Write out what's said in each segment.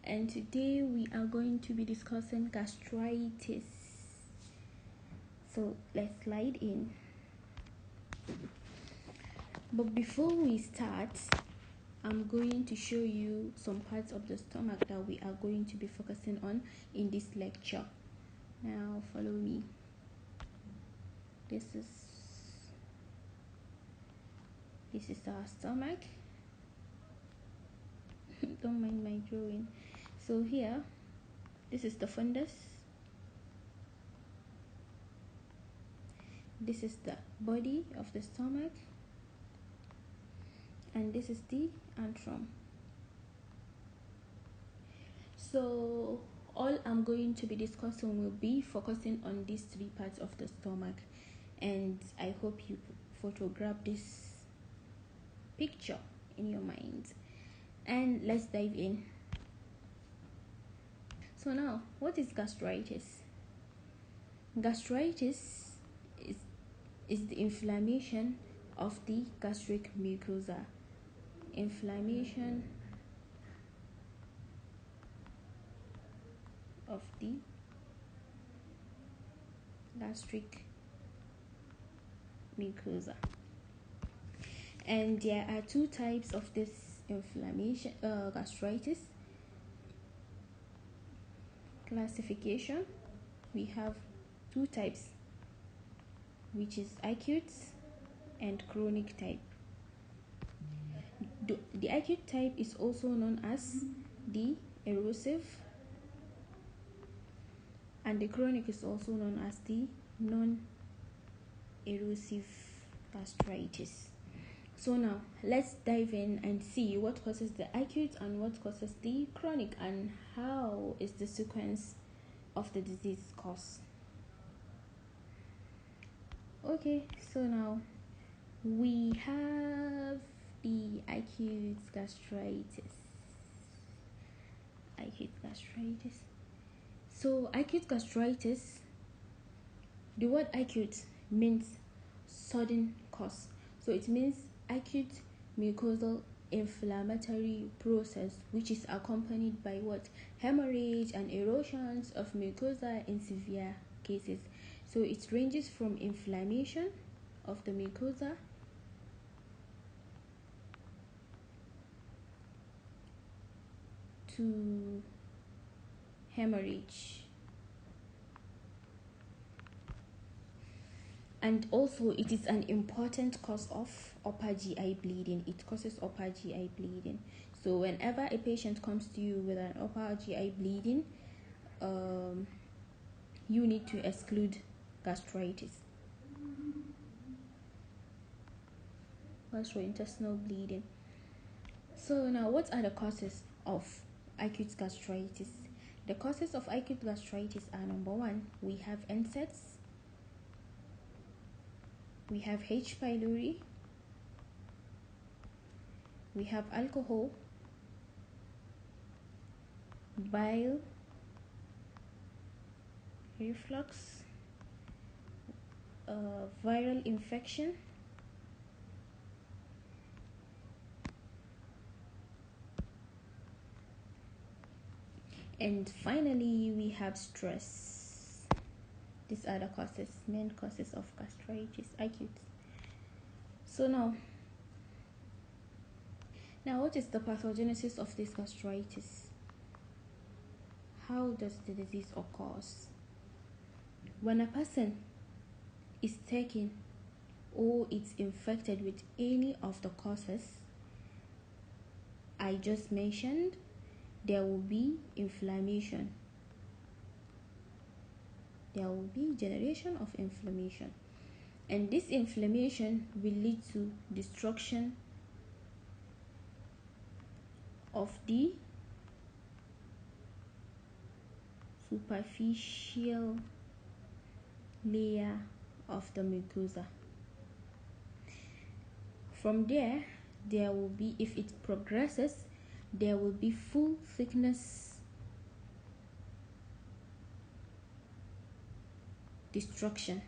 and today we are going to be discussing gastritis. So let's slide in. But before we start, I'm going to show you some parts of the stomach that we are going to be focusing on in this lecture. Now follow me. This is our stomach. Don't mind my drawing. So here, this is the fundus. This is the body of the stomach, and this is the antrum. So all I'm going to be discussing will be focusing on these three parts of the stomach, and I hope you photograph this picture in your mind. And let's dive in. So now, what is gastritis? Gastritis is the inflammation of the gastric mucosa. Inflammation of the gastric mucosa. And there are two types of this inflammation, gastritis. Classification, we have two types, which is acute and chronic type. The acute type is also known as the erosive, and the chronic is also known as the non-erosive gastritis. So now let's dive in and see what causes the acute and what causes the chronic, and how is the sequence of the disease course. Okay, so now we have the acute gastritis. So acute gastritis, the word acute means sudden cause. So it means acute mucosal inflammatory process which is accompanied by what? Hemorrhage and erosions of mucosa in severe cases. So it ranges from inflammation of the mucosa to hemorrhage. And also it is an important cause of upper GI bleeding. It causes upper GI bleeding. So whenever a patient comes to you with an upper GI bleeding, you need to exclude gastritis. Gastrointestinal bleeding. So now, what are the causes of acute gastritis? The causes of acute gastritis are: number one, we have NSAIDs, we have H. pylori, we have alcohol, bile, reflux, viral infection, and finally we have stress. These are the main causes of gastritis, acute. So now what is the pathogenesis of this gastritis? How does the disease occur? When a person is taken or it's infected with any of the causes I just mentioned, there will be inflammation. There will be generation of inflammation, and this inflammation will lead to destruction of the superficial layer of the mucosa. From there will be, if it progresses, there will be full thickness destruction.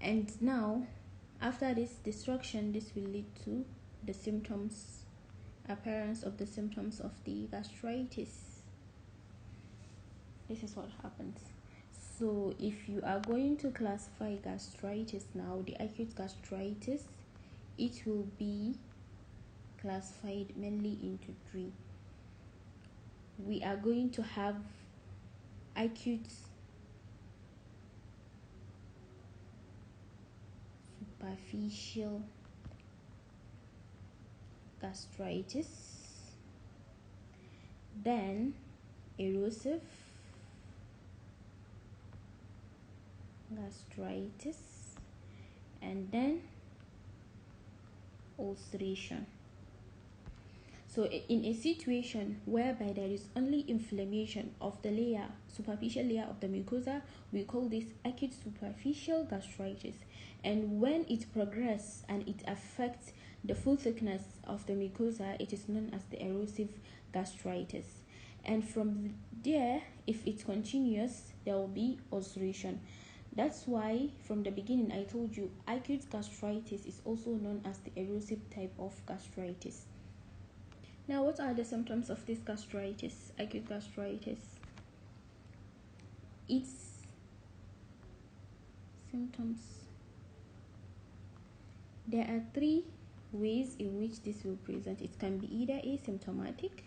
And now after this destruction, this will lead to the symptoms, appearance of the symptoms of the gastritis. This is what happens. So if you are going to classify gastritis now, the acute gastritis, it will be classified mainly into three. We are going to have acute superficial gastritis, then erosive gastritis, and then ulceration. So in a situation whereby there is only inflammation of the layer, superficial layer of the mucosa, we call this acute superficial gastritis. And when it progresses and it affects the full thickness of the mucosa, it is known as the erosive gastritis. And from there, if it continues, there will be ulceration. That's why from the beginning I told you acute gastritis is also known as the erosive type of gastritis. Now, what are the symptoms of this gastritis, acute gastritis? Its symptoms. There are three ways in which this will present. It can be either asymptomatic.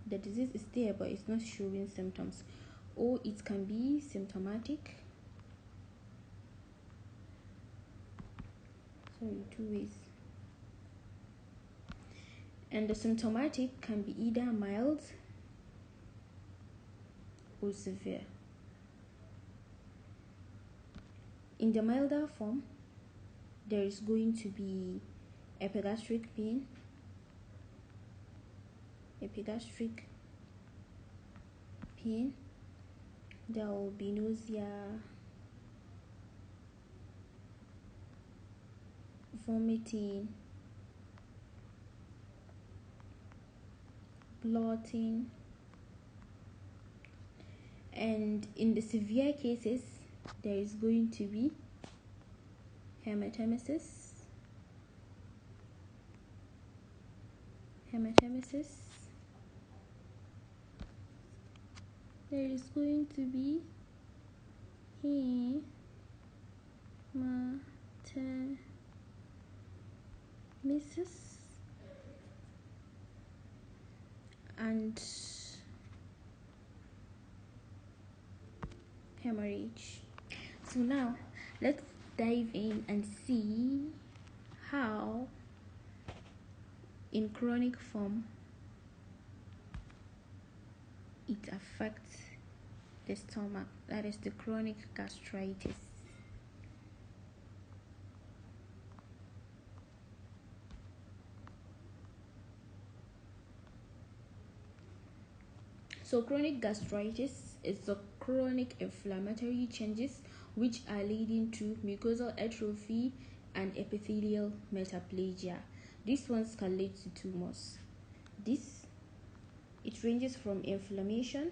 The disease is there but it's not showing symptoms. Or it can be symptomatic. Sorry, two ways. And the symptomatic can be either mild or severe. In the milder form, there is going to be epigastric pain, there will be nausea, vomiting, bloating, and in the severe cases there is going to be hematemesis, there is going to be hematemesis, and hemorrhage. So now let's dive in and see how in chronic form it affects the stomach, that is the chronic gastritis. So chronic gastritis is the chronic inflammatory changes which are leading to mucosal atrophy and epithelial metaplasia. These ones can lead to tumors. It ranges from inflammation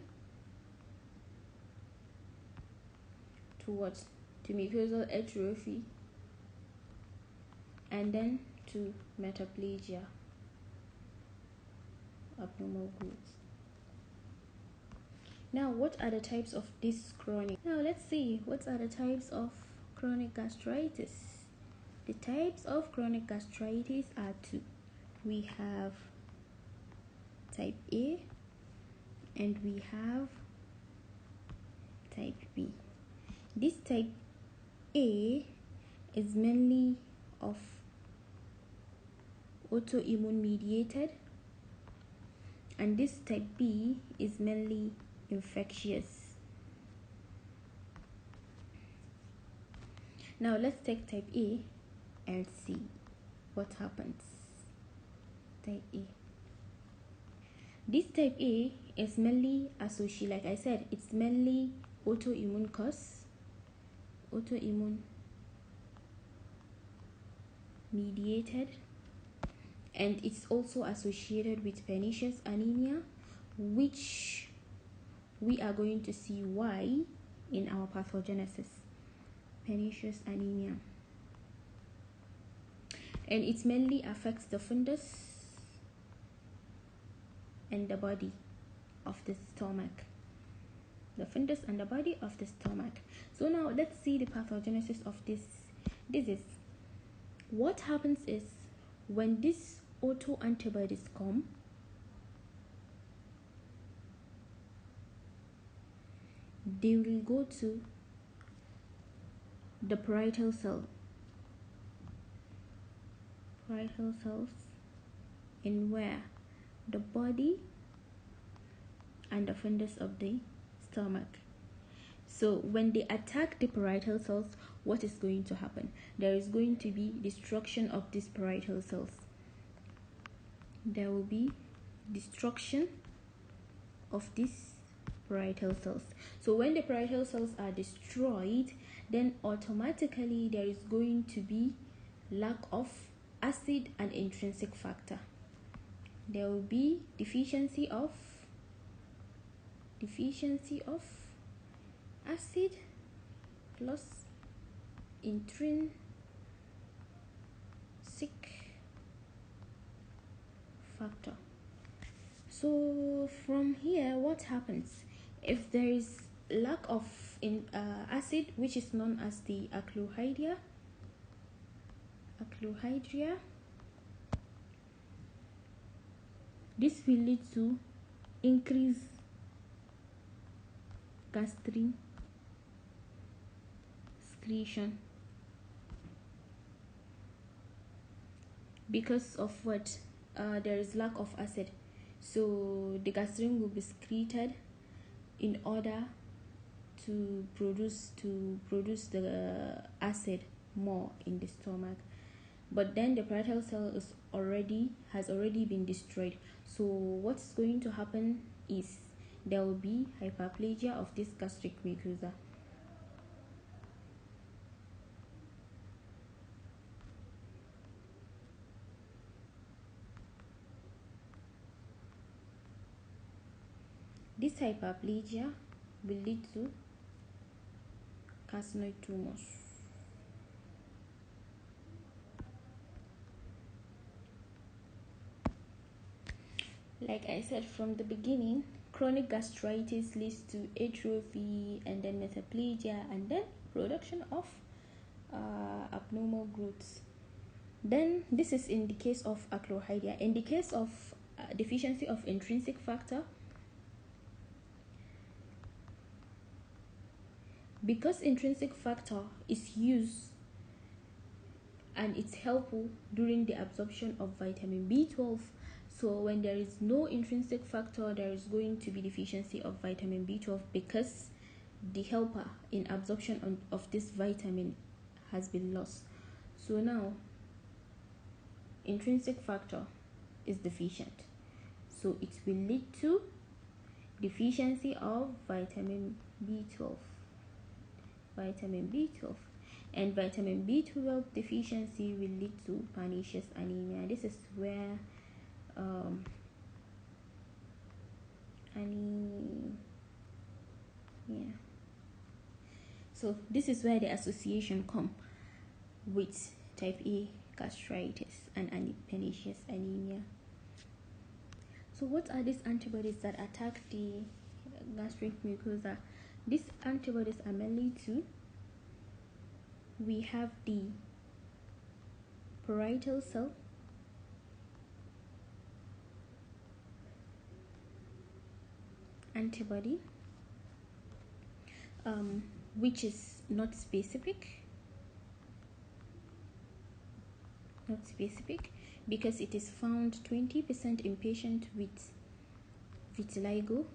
to what? To mucosal atrophy and then to metaplasia, abnormal growth. Now, what are the types of this chronic? Now, let's see what are the types of chronic gastritis. The types of chronic gastritis are two. We have type A and we have type B. This type A is mainly of autoimmune mediated, and this type B is mainly infectious. Now let's take type A and see what happens. Type A. This type A is mainly associated, like I said, it's mainly autoimmune cause, autoimmune mediated, and it's also associated with pernicious anemia, which we are going to see why in our pathogenesis. Pernicious anemia. and it mainly affects the fundus and the body of the stomach. The fundus and the body of the stomach. So now let's see the pathogenesis of this disease. What happens is, when these autoantibodies come, they will go to the parietal cells, in where the body and the fundus of the stomach. So when they attack the parietal cells, what is going to happen? There is going to be destruction of these parietal cells. There will be destruction of these parietal cells. So when the parietal cells are destroyed, then automatically there is going to be lack of acid and intrinsic factor. There will be deficiency of acid plus intrinsic factor. So from here, what happens if there is lack of acid, which is known as the aclohydria, this will lead to increased gastrin excretion. Because of what? There is lack of acid, so the gastrin will be secreted in order to produce the acid more in the stomach. But then the parietal cell has already been destroyed. So what's going to happen is there will be hyperplasia of this gastric mucosa. This hyperplasia will lead to carcinoid tumors. Like I said from the beginning, chronic gastritis leads to atrophy and then metaplasia and then production of abnormal growths. Then this is in the case of aclohydria. In the case of deficiency of intrinsic factor, because intrinsic factor is used and it's helpful during the absorption of vitamin B12, so when there is no intrinsic factor, there is going to be deficiency of vitamin B12 because the helper in absorption of this vitamin has been lost. So now intrinsic factor is deficient, so it will lead to deficiency of vitamin B12, and vitamin B12 deficiency will lead to pernicious anemia. This is where so this is where the association come with type A gastritis and pernicious anemia. So what are these antibodies that attack the gastric mucosa? These antibodies are mainly two. We have the parietal cell antibody, which is not specific because it is found 20% in patients with vitiligo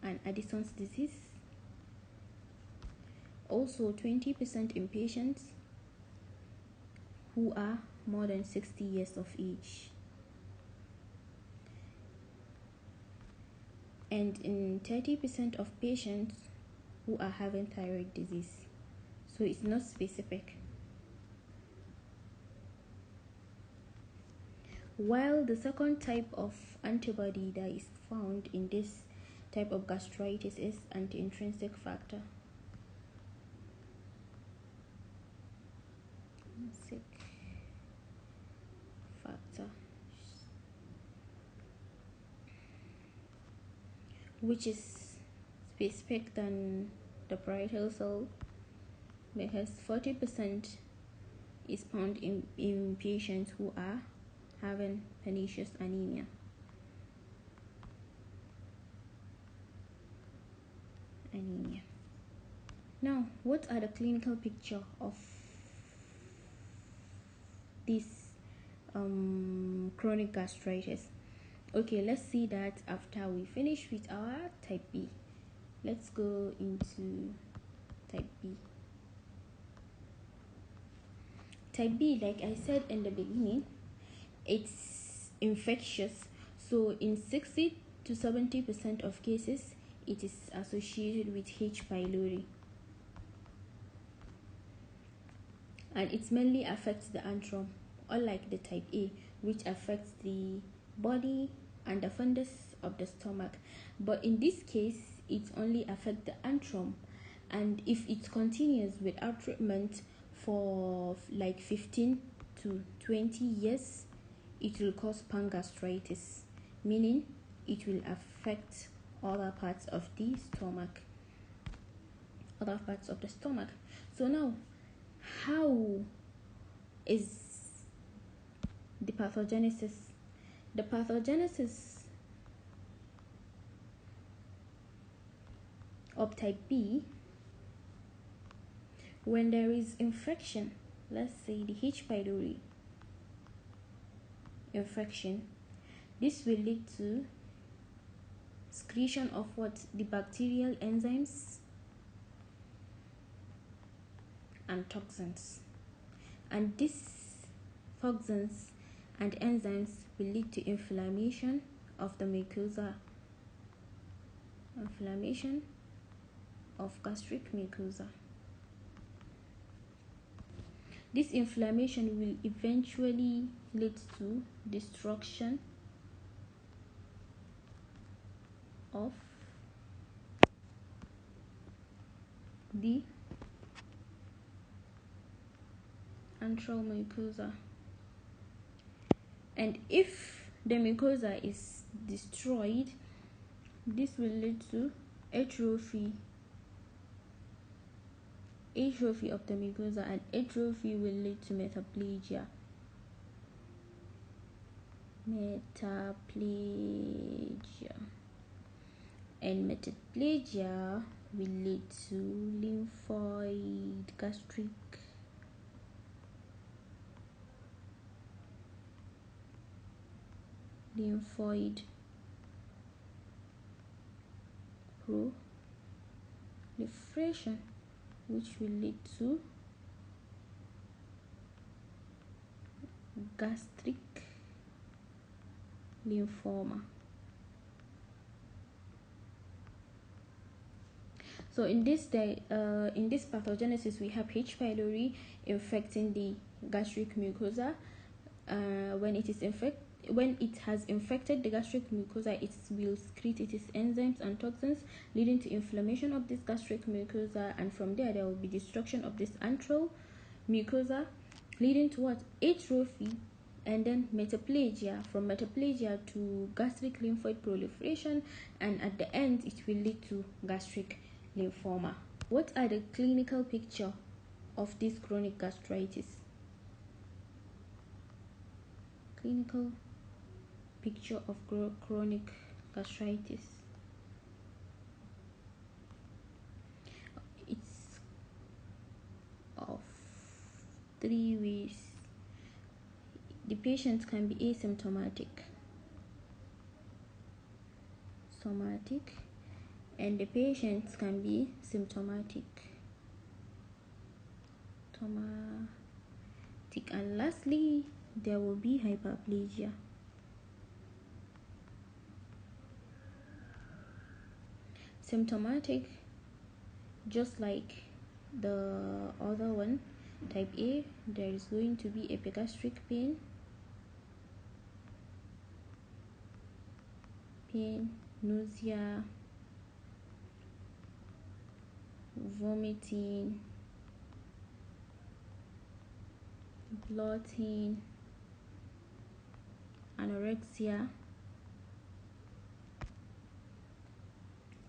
and Addison's disease, also 20% in patients who are more than 60 years of age, and in 30% of patients who are having thyroid disease. So it's not specific. While the second type of antibody that is found in this type of gastritis is anti-intrinsic factor. intrinsic factor, which is specific than the parietal cell, because 40% is found in patients who are having pernicious anemia. Now, what are the clinical picture of this chronic gastritis? Okay, let's see that after we finish with our type B. Let's go into type B. Type B, like I said in the beginning, it's infectious. So in 60 to 70% of cases, it is associated with H. pylori. And it mainly affects the antrum, unlike the type A, which affects the body and the fundus of the stomach. But in this case, it only affects the antrum. And if it continues without treatment for like 15 to 20 years, it will cause pangastritis, meaning it will affect other parts of the stomach. So now, how is the pathogenesis? The pathogenesis of type B, when there is infection, let's say the H. pylori infection, this will lead to excretion of what? The bacterial enzymes and toxins. And these toxins and enzymes will lead to inflammation of the mucosa, inflammation of gastric mucosa. This inflammation will eventually lead to destruction of the antral mucosa. And if the mucosa is destroyed, this will lead to atrophy of the mucosa, and atrophy will lead to metaplegia. And metaplegia will lead to gastric lymphoid proliferation, which will lead to gastric lymphoma. So in this pathogenesis, we have H. pylori infecting the gastric mucosa. When it has infected the gastric mucosa, it will secrete its enzymes and toxins, leading to inflammation of this gastric mucosa, and from there will be destruction of this antral mucosa, leading to what? Atrophy, and then metaplegia. From metaplegia to gastric lymphoid proliferation, and at the end it will lead to gastric lymphoma. What are the clinical picture of this chronic gastritis? Clinical picture of chronic gastritis. It's of 3 ways. The patient can be asymptomatic, somatic, and the patients can be symptomatic, and lastly there will be hyperplasia. Symptomatic, just like the other one, type A, there is going to be epigastric pain, nausea, vomiting, bloating, anorexia,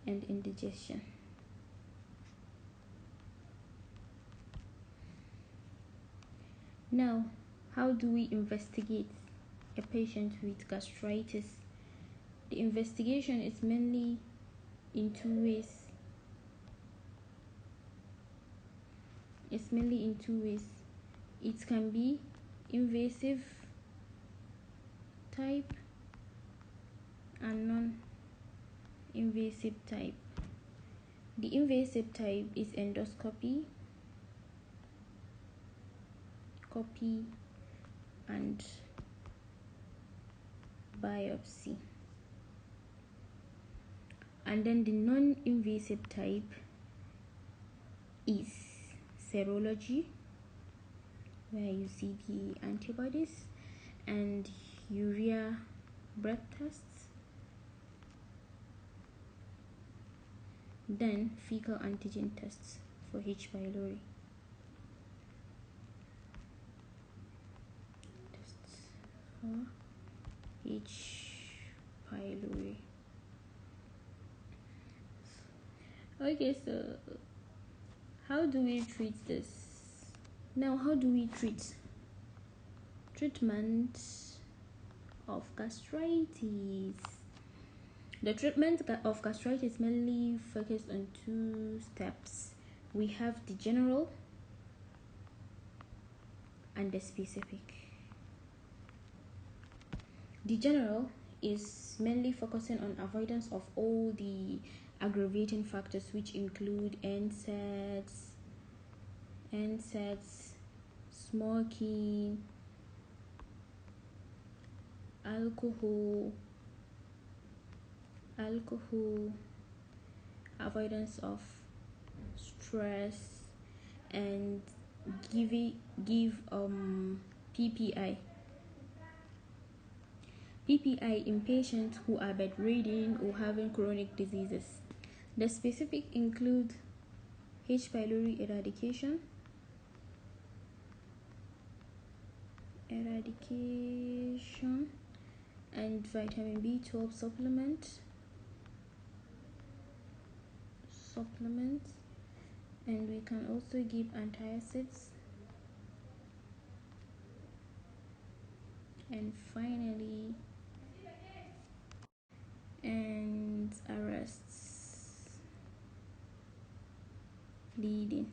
and indigestion. Now, how do we investigate a patient with gastritis? The investigation is mainly in two ways. It can be invasive type and non-invasive type. The invasive type is endoscopy, and biopsy. And then the non-invasive type is serology, where you see the antibodies, and urea breath tests, then fecal antigen tests for H. pylori. Tests for H. pylori. Okay, so how do we treat this? Now, how do we treat? Treatment of gastritis. The treatment of gastritis mainly focuses on two steps. We have the general and the specific. The general is mainly focusing on avoidance of all the aggravating factors, which include NSAIDs, smoking, alcohol, avoidance of stress, and give PPI. PPI in patients who are bedridden or having chronic diseases. The specific include H. pylori eradication, and vitamin B12 supplements, and we can also give antacids, and finally arrests bleeding.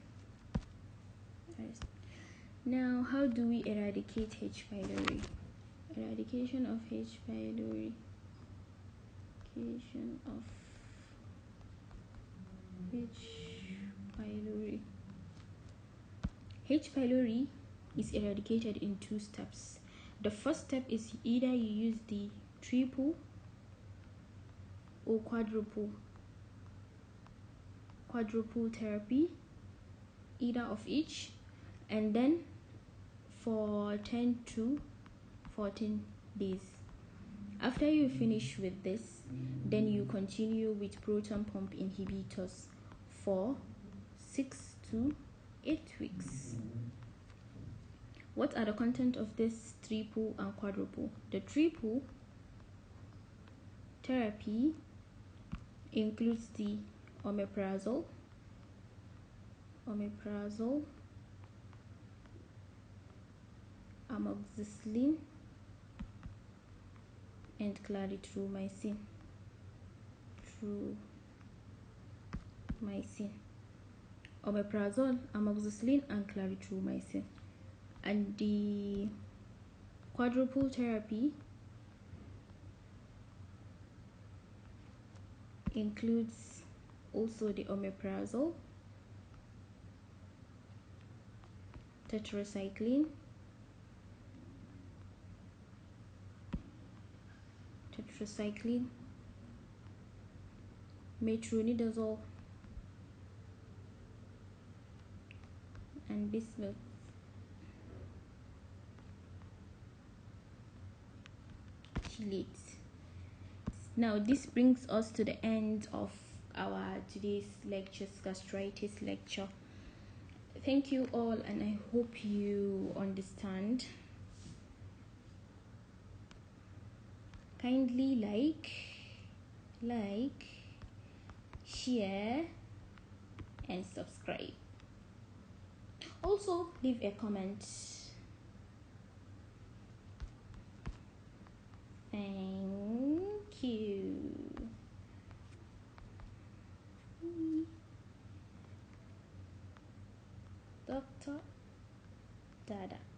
Now, how do we eradicate H. pylori? Eradication of H. pylori. H. pylori is eradicated in two steps. The first step is either you use the triple or quadruple therapy, either of each, and then for 10 to 14 days. After you finish with this, then you continue with proton pump inhibitors for 6 to 8 weeks. What are the content of this triple and quadruple? The triple therapy includes the omeprazole, amoxicillin, and clarithromycin. Omeprazole, amoxicillin, and clarithromycin. And the quadruple therapy includes also the omeprazole, tetracycline, metronidazole, and bismuth. Now, this brings us to the end of our today's gastritis lecture. thank you all, and I hope you understand. Kindly like, share, and subscribe. Also, leave a comment. Thank you. Dr. Dada.